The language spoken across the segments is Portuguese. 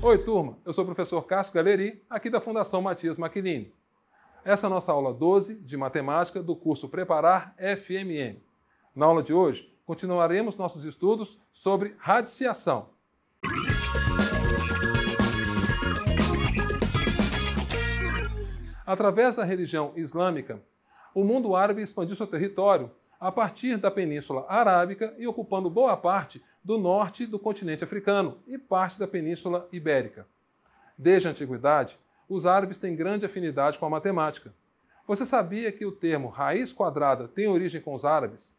Oi, turma! Eu sou o professor Cássio Galeri, aqui da Fundação Matias Maquilini. Essa é a nossa aula 12 de matemática do curso Preparar FMM. Na aula de hoje, continuaremos nossos estudos sobre radiciação. Através da religião islâmica, o mundo árabe expandiu seu território a partir da Península Arábica e ocupando boa parte do norte do continente africano e parte da Península Ibérica. Desde a antiguidade, os árabes têm grande afinidade com a matemática. Você sabia que o termo raiz quadrada tem origem com os árabes?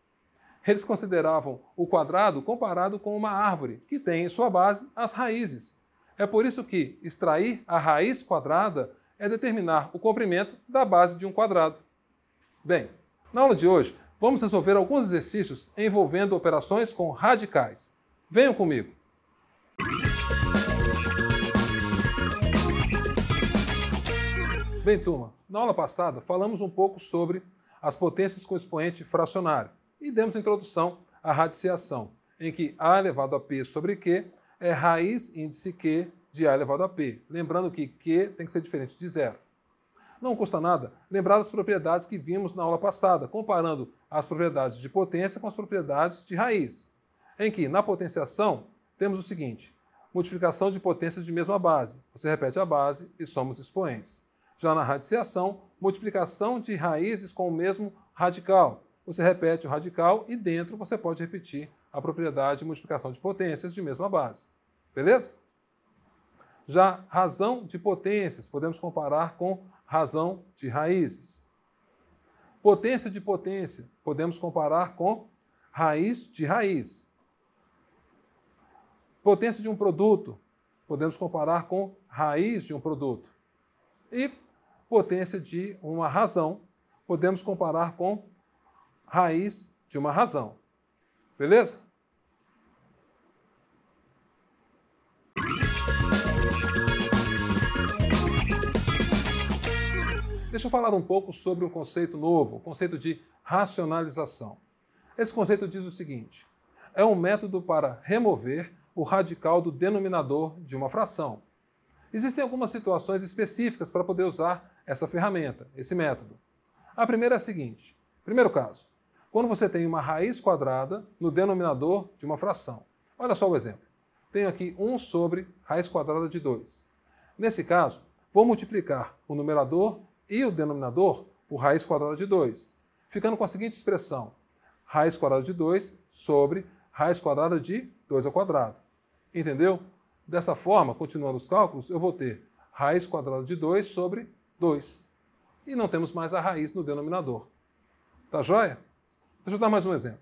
Eles consideravam o quadrado comparado com uma árvore, que tem em sua base as raízes. É por isso que extrair a raiz quadrada é determinar o comprimento da base de um quadrado. Bem, na aula de hoje, vamos resolver alguns exercícios envolvendo operações com radicais. Venham comigo! Bem, turma, na aula passada falamos um pouco sobre as potências com expoente fracionário e demos introdução à radiciação, em que A elevado a P sobre Q é raiz índice Q de A elevado a P, lembrando que Q tem que ser diferente de zero. Não custa nada lembrar das propriedades que vimos na aula passada, comparando as propriedades de potência com as propriedades de raiz, em que, na potenciação, temos o seguinte: multiplicação de potências de mesma base. Você repete a base e soma os expoentes. Já na radiciação, multiplicação de raízes com o mesmo radical. Você repete o radical e dentro você pode repetir a propriedade de multiplicação de potências de mesma base. Beleza? Já razão de potências, podemos comparar com razão de raízes. Potência de potência, podemos comparar com raiz de raiz. Potência de um produto, podemos comparar com raiz de um produto. E potência de uma razão, podemos comparar com raiz de uma razão. Beleza? Deixa eu falar um pouco sobre um conceito novo, o conceito de racionalização. Esse conceito diz o seguinte: é um método para remover o radical do denominador de uma fração. Existem algumas situações específicas para poder usar essa ferramenta, esse método. A primeira é a seguinte: primeiro caso, quando você tem uma raiz quadrada no denominador de uma fração. Olha só o exemplo. Tenho aqui 1 sobre raiz quadrada de 2. Nesse caso, vou multiplicar o numerador e o denominador por raiz quadrada de 2, ficando com a seguinte expressão: raiz quadrada de 2 sobre raiz quadrada de 2 ao quadrado. Entendeu? Dessa forma, continuando os cálculos, eu vou ter raiz quadrada de 2 sobre 2. E não temos mais a raiz no denominador. Tá joia? Deixa eu dar mais um exemplo.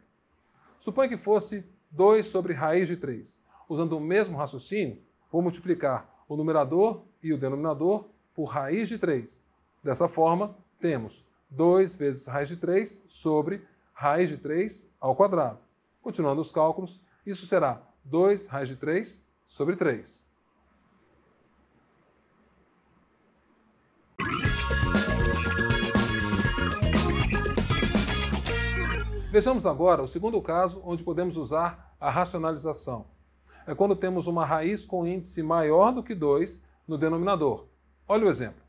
Suponha que fosse 2 sobre raiz de 3. Usando o mesmo raciocínio, vou multiplicar o numerador e o denominador por raiz de 3. Dessa forma, temos 2 vezes raiz de 3 sobre raiz de 3 ao quadrado. Continuando os cálculos, isso será 2 raiz de 3 sobre 3. Vejamos agora o segundo caso onde podemos usar a racionalização. É quando temos uma raiz com índice maior do que 2 no denominador. Olha o exemplo.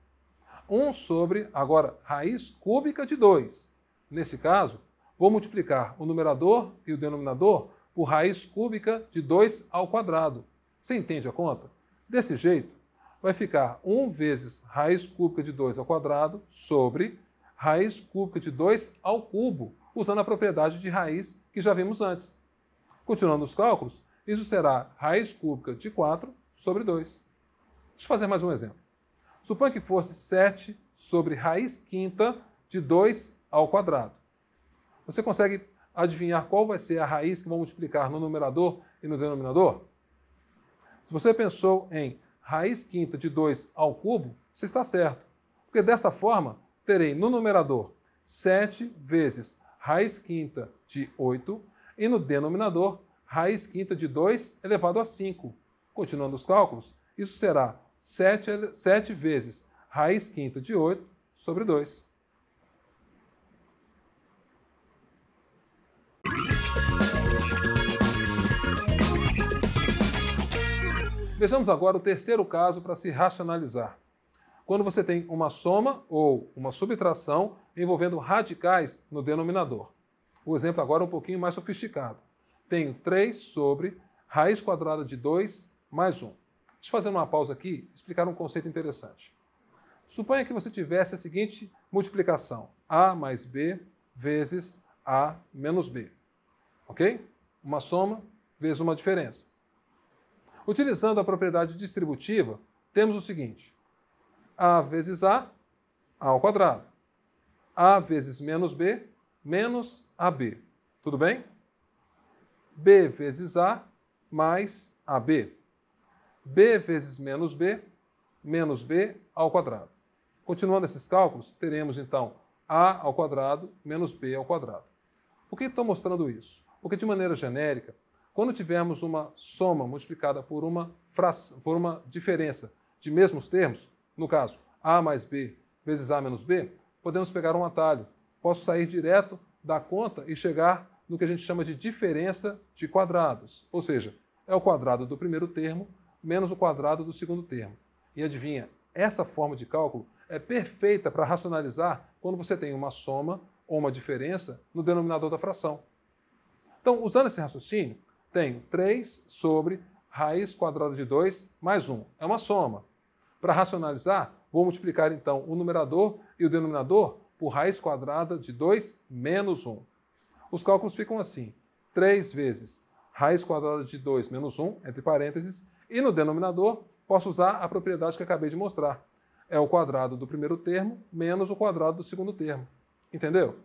1 sobre, agora, raiz cúbica de 2. Nesse caso, vou multiplicar o numerador e o denominador por raiz cúbica de 2 ao quadrado. Você entende a conta? Desse jeito, vai ficar 1 vezes raiz cúbica de 2 ao quadrado sobre raiz cúbica de 2 ao cubo, usando a propriedade de raiz que já vimos antes. Continuando os cálculos, isso será raiz cúbica de 4 sobre 2. Deixa eu fazer mais um exemplo. Suponha que fosse 7 sobre raiz quinta de 2 ao quadrado. Você consegue adivinhar qual vai ser a raiz que vão multiplicar no numerador e no denominador? Se você pensou em raiz quinta de 2 ao cubo, você está certo. Porque dessa forma, terei no numerador 7 vezes raiz quinta de 8 e no denominador raiz quinta de 2 elevado a 5. Continuando os cálculos, isso será 7 vezes raiz quinta de 8 sobre 2. Vejamos agora o terceiro caso para se racionalizar. Quando você tem uma soma ou uma subtração envolvendo radicais no denominador. O exemplo agora é um pouquinho mais sofisticado. Tenho 3 sobre raiz quadrada de 2 mais 1. Deixa eu fazer uma pausa aqui e explicar um conceito interessante. Suponha que você tivesse a seguinte multiplicação. A mais B vezes A menos B. Ok? Uma soma vezes uma diferença. Utilizando a propriedade distributiva, temos o seguinte. A vezes A ao quadrado. A vezes menos B, menos AB. Tudo bem? B vezes A mais AB. B vezes menos B, menos B ao quadrado. Continuando esses cálculos, teremos então A ao quadrado menos B ao quadrado. Por que estou mostrando isso? Porque de maneira genérica, quando tivermos uma soma multiplicada por uma diferença de mesmos termos, no caso, A mais B vezes A menos B, podemos pegar um atalho. Posso sair direto da conta e chegar no que a gente chama de diferença de quadrados. Ou seja, é o quadrado do primeiro termo menos o quadrado do segundo termo. E adivinha, essa forma de cálculo é perfeita para racionalizar quando você tem uma soma ou uma diferença no denominador da fração. Então, usando esse raciocínio, tenho 3 sobre raiz quadrada de 2 mais 1. É uma soma. Para racionalizar, vou multiplicar então o numerador e o denominador por raiz quadrada de 2 menos 1. Os cálculos ficam assim. 3 vezes raiz quadrada de 2 menos 1, entre parênteses, e no denominador posso usar a propriedade que acabei de mostrar. É o quadrado do primeiro termo menos o quadrado do segundo termo. Entendeu?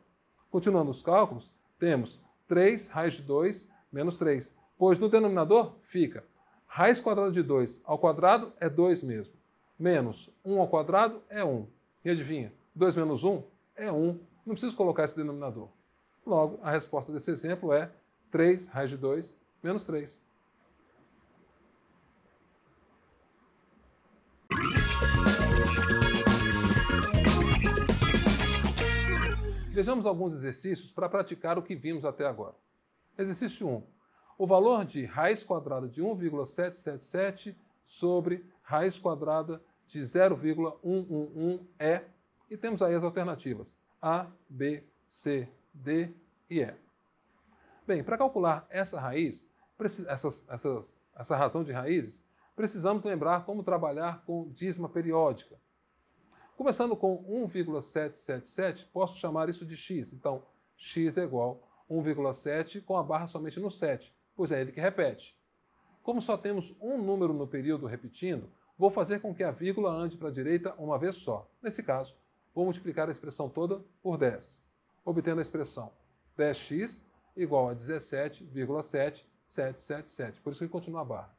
Continuando os cálculos, temos 3 raiz de 2 menos 3, pois no denominador fica raiz quadrada de 2 ao quadrado é 2 mesmo, menos 1 ao quadrado é 1. E adivinha, 2 menos 1 é 1. Não preciso colocar esse denominador. Logo, a resposta desse exemplo é 3 raiz de 2 menos 3. Vejamos alguns exercícios para praticar o que vimos até agora. Exercício 1. O valor de raiz quadrada de 1,777 sobre raiz quadrada de 0,111 é... E temos aí as alternativas A, B, C, D e E. Bem, para calcular essa raiz, essa razão de raízes, precisamos lembrar como trabalhar com dízima periódica. Começando com 1,777, posso chamar isso de x. Então, x é igual a 1,7 com a barra somente no 7, pois é ele que repete. Como só temos um número no período repetindo, vou fazer com que a vírgula ande para a direita uma vez só. Nesse caso, vou multiplicar a expressão toda por 10, obtendo a expressão 10x igual a 17,7777. Por isso que continua a barra.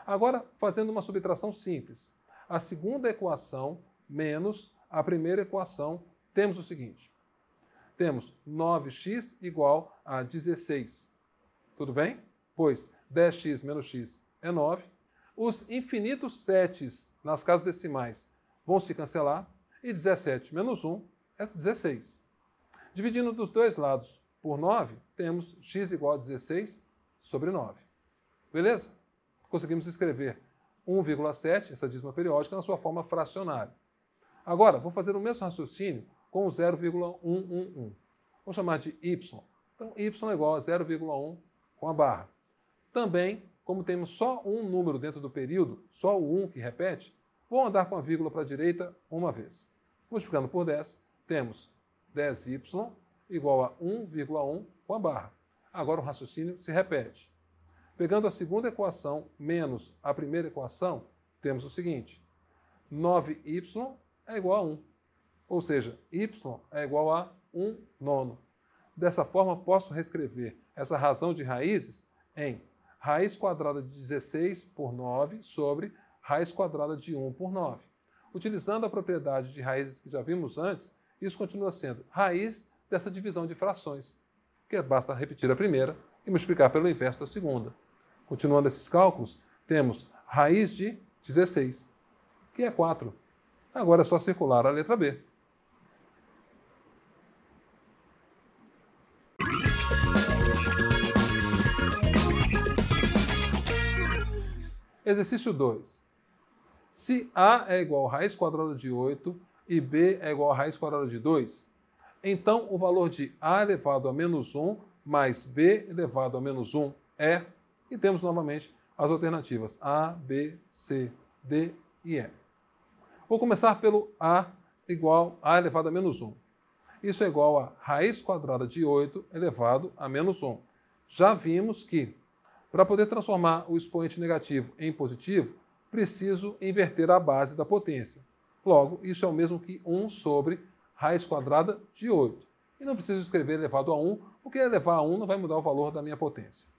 Agora, fazendo uma subtração simples. A segunda equação menos a primeira equação, temos o seguinte. Temos 9x igual a 16. Tudo bem? Pois 10x menos x é 9. Os infinitos 7's nas casas decimais vão se cancelar. E 17 menos 1 é 16. Dividindo dos dois lados por 9, temos x igual a 16 sobre 9. Beleza? Conseguimos escrever 1,7, essa dízima periódica, na sua forma fracionária. Agora, vou fazer o mesmo raciocínio com o 0,111. Vou chamar de y. Então, y é igual a 0,1 com a barra. Também, como temos só um número dentro do período, só o 1 que repete, vou andar com a vírgula para a direita uma vez. Multiplicando por 10, temos 10y igual a 1,1 com a barra. Agora o raciocínio se repete. Pegando a segunda equação menos a primeira equação, temos o seguinte. 9y é igual a 1. Ou seja, y é igual a 1 nono. Dessa forma, posso reescrever essa razão de raízes em raiz quadrada de 16 por 9 sobre raiz quadrada de 1 por 9. Utilizando a propriedade de raízes que já vimos antes, isso continua sendo raiz dessa divisão de frações, que basta repetir a primeira e multiplicar pelo inverso da segunda. Continuando esses cálculos, temos raiz de 16, que é 4. Agora é só circular a letra B. Exercício 2. Se A é igual a raiz quadrada de 8 e B é igual a raiz quadrada de 2, então o valor de A elevado a menos 1 mais B elevado a menos 1 é... E temos novamente as alternativas A, B, C, D e E. Vou começar pelo A igual a elevado a menos 1. Isso é igual a raiz quadrada de 8 elevado a menos 1. Já vimos que, para poder transformar o expoente negativo em positivo, preciso inverter a base da potência. Logo, isso é o mesmo que 1 sobre raiz quadrada de 8. E não preciso escrever elevado a 1, porque elevar a 1 não vai mudar o valor da minha potência.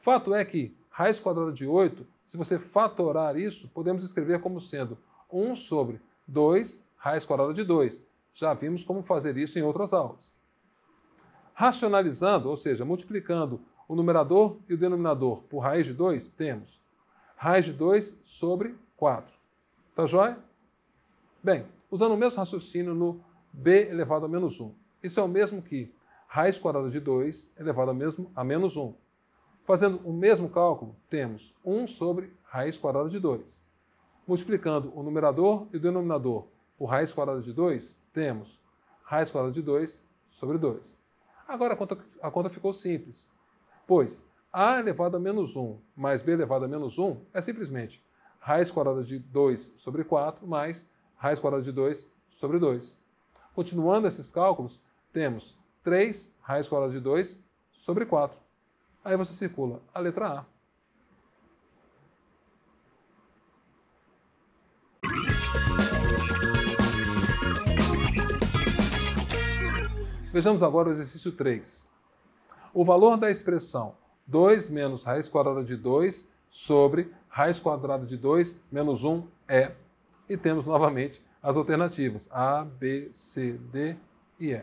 Fato é que raiz quadrada de 8, se você fatorar isso, podemos escrever como sendo 1 sobre 2 raiz quadrada de 2. Já vimos como fazer isso em outras aulas. Racionalizando, ou seja, multiplicando o numerador e o denominador por raiz de 2, temos raiz de 2 sobre 4. Tá joia? Bem, usando o mesmo raciocínio no b elevado a menos 1. Isso é o mesmo que raiz quadrada de 2 elevado a menos 1. Fazendo o mesmo cálculo, temos 1 sobre raiz quadrada de 2. Multiplicando o numerador e o denominador por raiz quadrada de 2, temos raiz quadrada de 2 sobre 2. Agora a conta ficou simples, pois a elevado a menos 1 mais b elevado a menos 1 é simplesmente raiz quadrada de 2 sobre 4 mais raiz quadrada de 2 sobre 2. Continuando esses cálculos, temos 3 raiz quadrada de 2 sobre 4. Aí você circula a letra A. Vejamos agora o exercício 3. O valor da expressão 2 menos raiz quadrada de 2 sobre raiz quadrada de 2 menos 1 é... E temos novamente as alternativas A, B, C, D e E.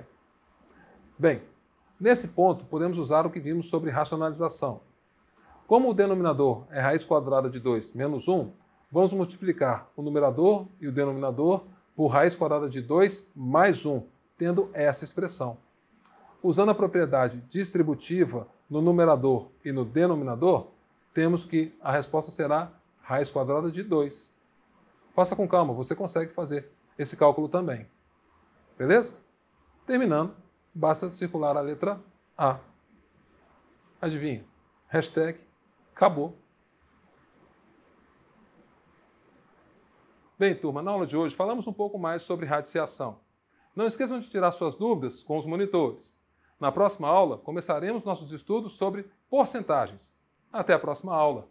Bem, nesse ponto podemos usar o que vimos sobre racionalização. Como o denominador é raiz quadrada de 2 menos 1, vamos multiplicar o numerador e o denominador por raiz quadrada de 2 mais 1, tendo essa expressão. Usando a propriedade distributiva no numerador e no denominador, temos que a resposta será raiz quadrada de 2. Faça com calma, você consegue fazer esse cálculo também. Beleza? Terminando, basta circular a letra A. Adivinha? Hashtag acabou. Bem, turma, na aula de hoje falamos um pouco mais sobre radiciação. Não esqueçam de tirar suas dúvidas com os monitores. Na próxima aula, começaremos nossos estudos sobre porcentagens. Até a próxima aula!